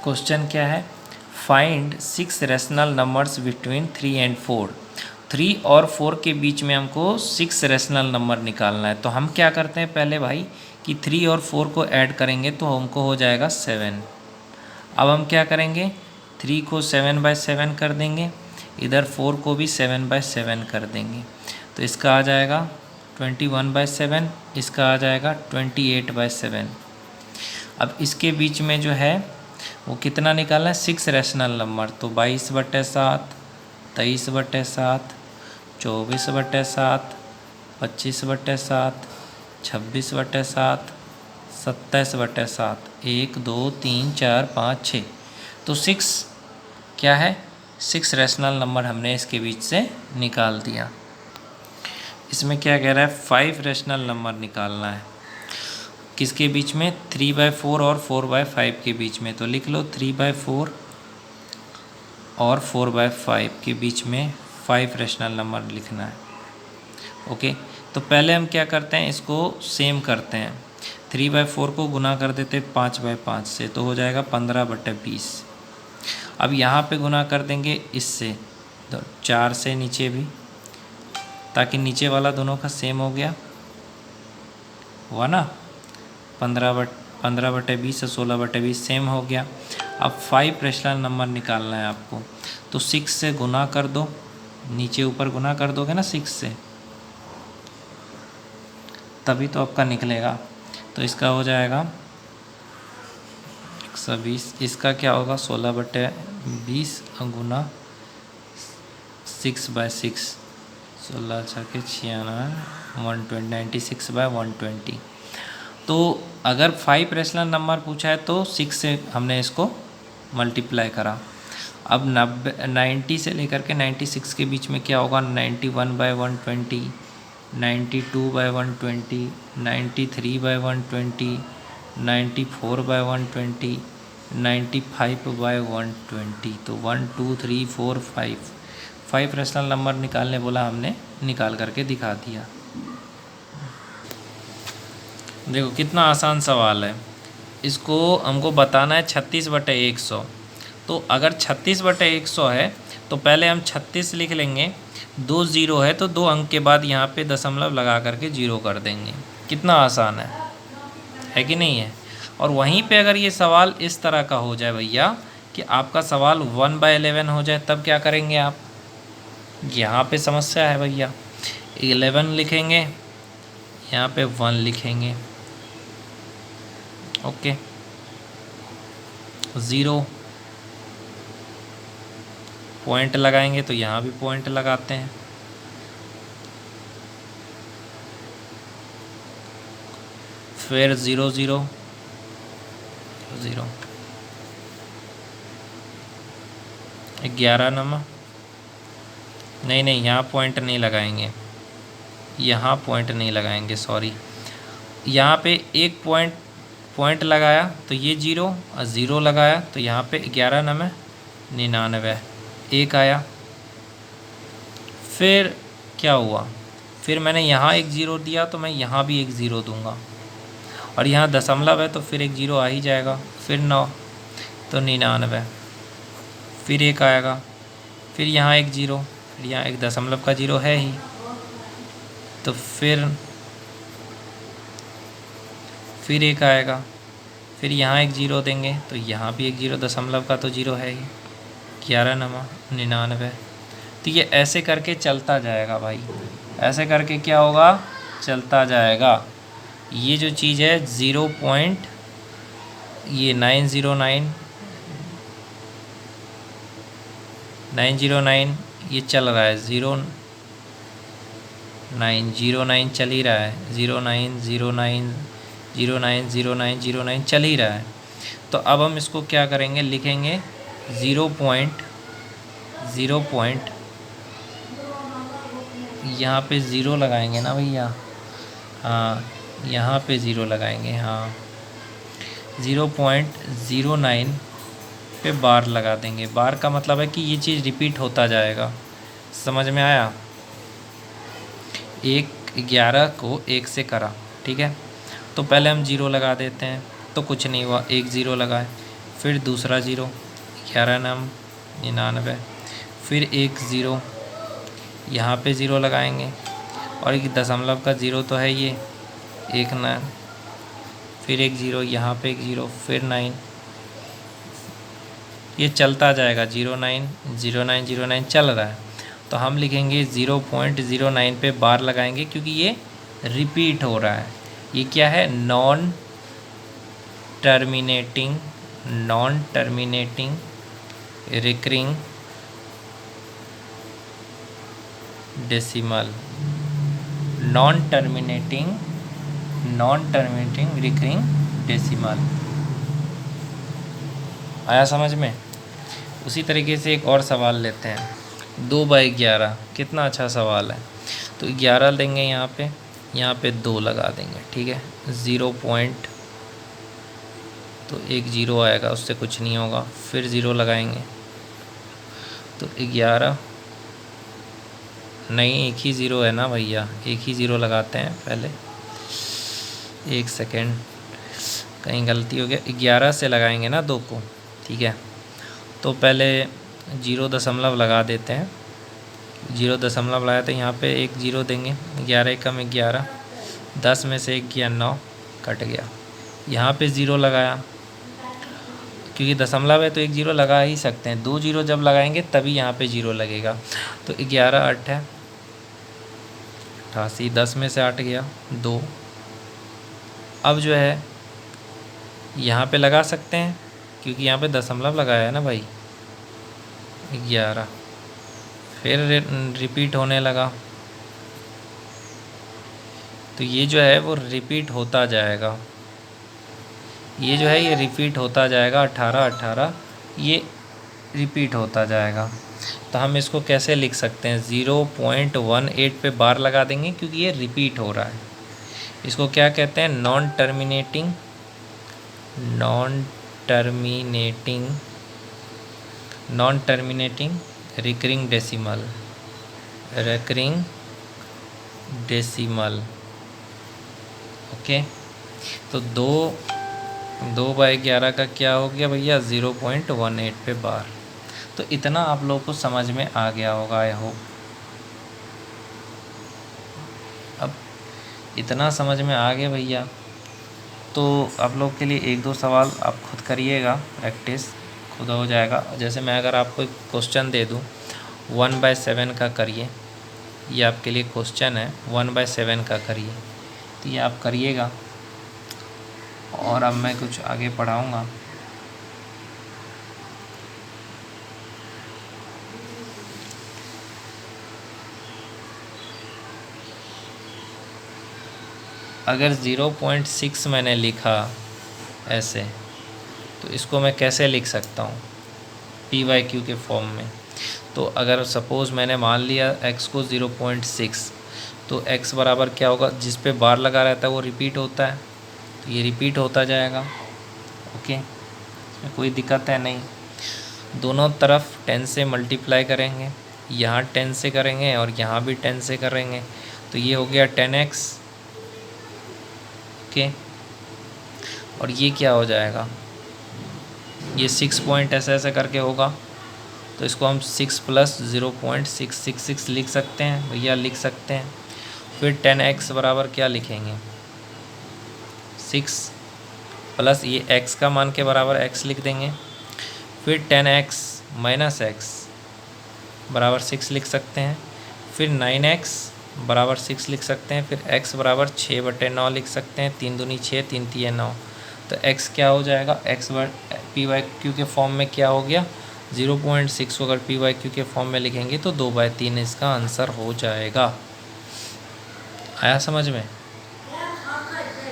Question क्या है, find 6 rational numbers between 3 and 4। 3 और 4 के बीच में हमको 6 रैशनल नंबर निकालना है। तो हम क्या करते हैं पहले भाई कि 3 और 4 को ऐड करेंगे तो हमको हो जाएगा 7। अब हम क्या करेंगे, 3 को 7/7 कर देंगे, इधर 4 को भी 7/7 कर देंगे। तो इसका आ जाएगा 21/7, इसका आ जाएगा 28/7। अब इसके बीच में जो है वो कितना निकालना है, 6 रैशनल नंबर। तो 22/7, 23/7, 24/7, 25/7, 26/7, 27/7, 1 2 3 4 5 6। तो 6 क्या है, 6 रैशनल नंबर हमने इसके बीच से निकाल दिया। इसमें क्या कह रहा है, 5 रैशनल नंबर निकालना है। किसके बीच में, 3/4 और 4/5 के बीच में। तो लिख लो 3/4 और 4/5 के बीच में 5 रैशनल नंबर लिखना है। ओके, तो पहले हम क्या करते हैं, इसको सेम करते हैं। 3/4 को गुना कर देते 5/5 से, तो हो जाएगा 15/20। अब यहाँ पे गुना कर देंगे इससे, तो 4 से नीचे भी, ताकि नीचे वाला दोनों का सेम हो गया, हुआ ना। 15/20 और 16/20 सेम हो गया। अब 5 रैशनल नंबर निकालना है आपको। तो 6 से गुना कर दो, नीचे ऊपर गुना कर दोगे ना 6 से, तभी तो आपका निकलेगा। तो इसका हो जाएगा 120, इसका क्या होगा 16/20 गुना 6/6, 16 छके 96, 120, 96/120। तो अगर 5 रैशनल नंबर पूछा है तो 6 से हमने इसको मल्टीप्लाई करा। अब 90 से लेकर के 96 के बीच में क्या होगा, 91/120, 92/120, 93/120, 94/120, 95/120। तो 1 2 3 4 5 रैशनल नंबर निकालने बोला, हमने निकाल करके दिखा दिया। देखो कितना आसान सवाल है। इसको हमको बताना है 36/100। तो अगर 36/100 है तो पहले हम 36 लिख लेंगे, 2 0 है तो 2 अंक के बाद यहाँ पे दशमलव लगा करके 0 कर देंगे। कितना आसान है कि नहीं है। और वहीं पे अगर ये सवाल इस तरह का हो जाए भैया कि आपका सवाल 1/11 हो जाए, तब क्या करेंगे आप, यहाँ पे समस्या है भैया। 11 लिखेंगे, यहाँ पे 1 लिखेंगे, ओके। 0 पॉइंट लगाएंगे तो यहाँ भी पॉइंट लगाते हैं। फिर 0 0 0, 11 नंबर, नहीं यहाँ पॉइंट नहीं लगाएंगे, यहाँ पॉइंट नहीं लगाएंगे, सॉरी। यहाँ पे एक पॉइंट लगाया तो ये 0 और 0 लगाया तो यहाँ पे 11 नंबर 99, 1 आया। फिर क्या हुआ, फिर मैंने यहाँ एक 0 दिया तो मैं यहाँ भी एक 0 दूंगा, और यहाँ दशमलव है तो फिर एक 0 आ ही जाएगा। फिर 9 तो 99, फिर 1 आएगा, फिर यहाँ एक 0, फिर यहाँ एक दशमलव का 0 है ही, तो फिर 1 आएगा, फिर यहाँ एक 0 देंगे तो यहाँ भी एक 0, दशमलव का तो 0 है ही, 11 नंबर 99। तो ये ऐसे करके चलता जाएगा भाई, ऐसे करके क्या होगा, चलता जाएगा। ये जो चीज़ है 0 पॉइंट, ये 909 ये चल रहा है, 09 चल ही रहा है, 09 09 09 09 09 चल ही रहा है। तो अब हम इसको क्या करेंगे, लिखेंगे 0 पॉइंट, यहाँ पे 0 लगाएंगे ना भैया, हाँ यहाँ पे 0 लगाएंगे, हाँ 0.09 पे बार लगा देंगे। बार का मतलब है कि ये चीज़ रिपीट होता जाएगा, समझ में आया। 11 को 1 से करा, ठीक है, तो पहले हम 0 लगा देते हैं तो कुछ नहीं हुआ, 1 0 लगाए, फिर दूसरा ज़ीरो 1199, फिर एक ज़ीरो यहाँ पे ज़ीरो लगाएंगे, और एक दशमलव का ज़ीरो तो है ये 19, फिर एक ज़ीरो यहाँ पे एक ज़ीरो, फिर 9, ये चलता जाएगा 09 09 09 चल रहा है। तो हम लिखेंगे 0.09 पे बार लगाएंगे क्योंकि ये रिपीट हो रहा है। ये क्या है? Non terminating recurring decimal, non terminating recurring decimal. आया समझ में? उसी तरीके से एक और सवाल लेते हैं, 2/11। कितना अच्छा सवाल है। तो 11 देंगे यहाँ पे 2 लगा देंगे, ठीक है। 0 पॉइंट, तो एक ज़ीरो आएगा, उससे कुछ नहीं होगा, फिर ज़ीरो लगाएंगे तो 11, नहीं एक ही ज़ीरो है ना भैया, एक ही ज़ीरो लगाते हैं पहले, एक सेकेंड कहीं गलती हो गया, 11 से लगाएंगे ना 2 को, ठीक है। तो पहले 0 दशमलव लगा देते हैं, 0 दशमलव लगाए तो यहाँ पे एक ज़ीरो देंगे, 11 कम 11, 10 में से 1 गया 9, कट गया। यहाँ पे ज़ीरो लगाया, क्योंकि दशमलव है तो एक ज़ीरो लगा ही सकते हैं, 2 ज़ीरो जब लगाएंगे तभी यहाँ पे ज़ीरो लगेगा। तो 11 8 है 88, 10 में से 8 गया 2। अब जो है यहाँ पे लगा सकते हैं क्योंकि यहाँ पे दशमलव लगाया है ना भाई, 11, फिर रिपीट होने लगा, तो ये जो है वो रिपीट होता जाएगा, ये जो है ये रिपीट होता जाएगा, 18 18 ये रिपीट होता जाएगा। तो हम इसको कैसे लिख सकते हैं? 0.18 पे बार लगा देंगे क्योंकि ये रिपीट हो रहा है। इसको क्या कहते हैं? Non terminating recurring decimal, okay. तो 2/11 का क्या हो गया भैया? 0.18 पे बार। तो इतना आप लोग को समझ में आ गया होगा, आई होप। अब इतना समझ में आ गया भैया, तो आप लोग के लिए 1-2 सवाल आप खुद करिएगा, प्रैक्टिस खुद हो जाएगा। जैसे मैं अगर आपको एक क्वेश्चन दे दूँ 1/7 का करिए, ये आपके लिए क्वेश्चन है, 1/7 का करिए, तो ये आप करिएगा। और अब मैं कुछ आगे पढ़ाऊँगा। अगर 0.6 मैंने लिखा ऐसे, तो इसको मैं कैसे लिख सकता हूँ? PYQ के फॉर्म में। तो अगर सपोज़ मैंने मान लिया x को 0.6, तो x बराबर क्या होगा? जिस पे बार लगा रहता है वो रिपीट होता है, तो ये रिपीट होता जाएगा, ओके। इसमें कोई दिक्कत है नहीं। दोनों तरफ 10 से मल्टीप्लाई करेंगे, यहाँ 10 से करेंगे और यहाँ भी 10 से करेंगे, तो ये हो गया 10x, ओके। और ये क्या हो जाएगा? ये 6 पॉइंट ऐसे ऐसे करके होगा, तो इसको हम 6 + 0.666 लिख सकते हैं भैया, लिख सकते हैं। फिर 10x बराबर क्या लिखेंगे? 6 प्लस ये x का मान के बराबर x लिख देंगे, फिर 10x - x बराबर 6 लिख सकते हैं, फिर 9x बराबर 6 लिख सकते हैं, फिर x बराबर 6/9 लिख सकते हैं, 3 दूनी 6, 3 तिये 9। तो x क्या हो जाएगा? x PYQ के फॉर्म में क्या हो गया? 0.6 को अगर PYQ के फॉर्म में लिखेंगे तो 2/3 इसका आंसर हो जाएगा। आया समझ में?